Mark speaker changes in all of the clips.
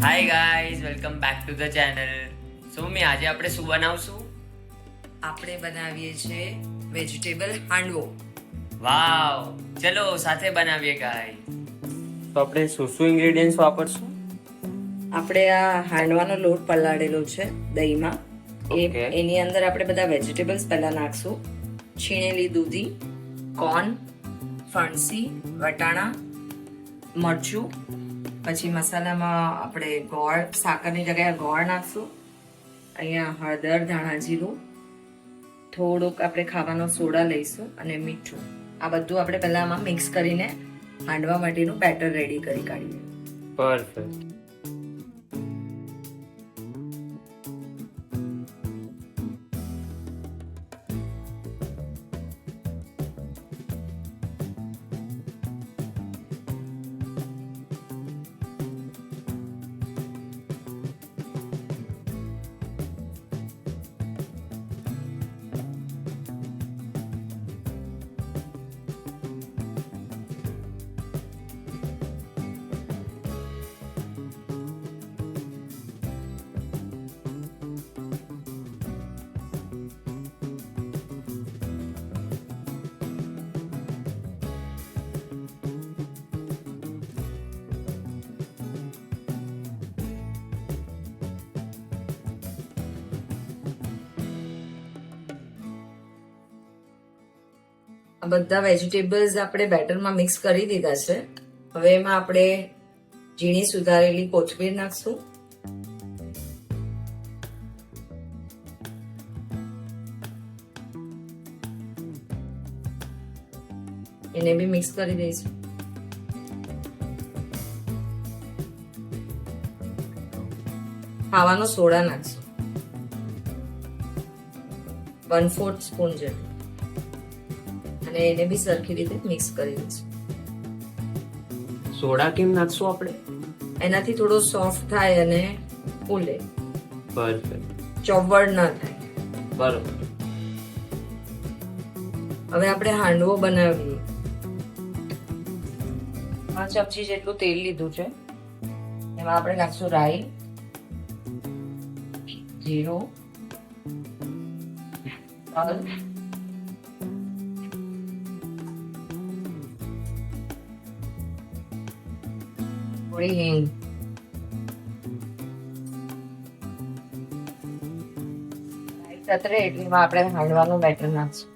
Speaker 1: Hi guys, welcome back to the channel. સોમી, આજે આપણે શું બનાવશું?
Speaker 2: આપણે બનાવીએ છીએ વેજીટેબલ હાંડવો.
Speaker 1: વાવ, ચલો સાથે બનાવીએ ગાઈઝ. તો આપણે શું શું ઇન્ગ્રેડિયન્ટ્સ વાપરશું?
Speaker 2: આપણે આ હાંડવાનો લોટ પલાળેલો છે દહીંમાં.
Speaker 1: Okay.
Speaker 2: એની અંદર આપણે બધા વેજીટેબલ્સ પહેલા નાખશું. છીણેલી દૂધી, કોર્ન, ફણસી, વટાણા, મરચું. પછી મસાલામાં આપણે ગોળ, સાકરની જગ્યાએ ગોળ નાખશું. અહીંયા હળદર, ધાણા જીરું, થોડુંક આપણે ખાવાનો સોડા લઈશું અને મીઠું. આ બધું આપણે પહેલા આમાં મિક્સ કરીને હાંડવા માટેનું બેટર રેડી કરી કાઢીએ.
Speaker 1: પરફેક્ટ.
Speaker 2: આ બધા વેજીટેબલ્સ આપણે બેટરમાં મિક્સ કરી દીધા છે. હવે એમાં આપણે ઝીણી સુધારેલી કોથમીર નાખશું. એને બી મિક્સ કરી દઈશું. ખાવાનો સોડા નાખશું 1/4 સ્પૂન જેટલું અને એને બી સરખી રીતે મિક્સ કરી દઈશું.
Speaker 1: સોડા કેમ નાખશું આપણે?
Speaker 2: એનાથી થોડો સોફ્ટ થાય અને ફૂલે,
Speaker 1: પરફેક્ટ.
Speaker 2: ચોવડ ના થાય.
Speaker 1: બરોબર.
Speaker 2: હવે આપણે હાંડવો બનાવીએ. 5 ચમચી જેટલું તેલ લીધું છે. એમાં આપણે નાખશું રાઈ, જીરું, તલ, થોડી હિંગ, રાઈ તતરે એટલીમાં આપણે હાંડવાનું બેટર નાખશું.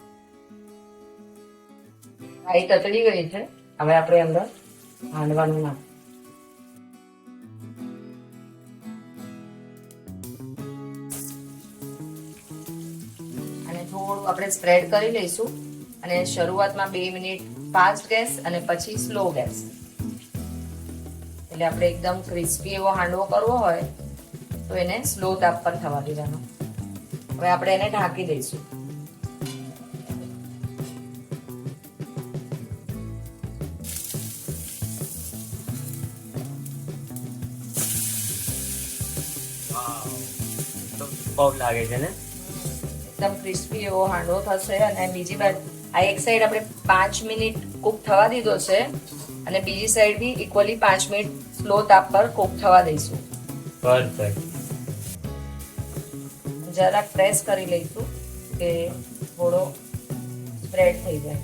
Speaker 2: રાઈ તતડી ગઈ છે. હવે આપણે અંદર હાંડવાનું નાખશું અને થોડું આપણે સ્પ્રેડ કરી લઈશું. અને શરૂઆતમાં 2 મિનિટ ફાસ્ટ ગેસ અને પછી સ્લો ગેસ. એટલે આપણે એકદમ ક્રિસ્પી એવો હાંડવો કરવો હોય તો એને સ્લો તાપ પર થવા દેવાનો. હવે આપણે એને ઢાંકી દઈશું.
Speaker 1: બહુ લાગે છે ને?
Speaker 2: એકદમ ક્રિસ્પી એવો હાંડવો થશે. અને બીજી બાજુ આ એક સાઈડ આપણે 5 મિનિટ કુક થવા દીધો છે અને બીજી સાઈડ બી ઇક્વલી 5 મિનિટ સ્લો તાપ પર કુક થવા દઈશું.
Speaker 1: પરફેક્ટ.
Speaker 2: જરાક પ્રેસ કરી લઈશું કે થોડો સ્પ્રેડ થઈ જાય.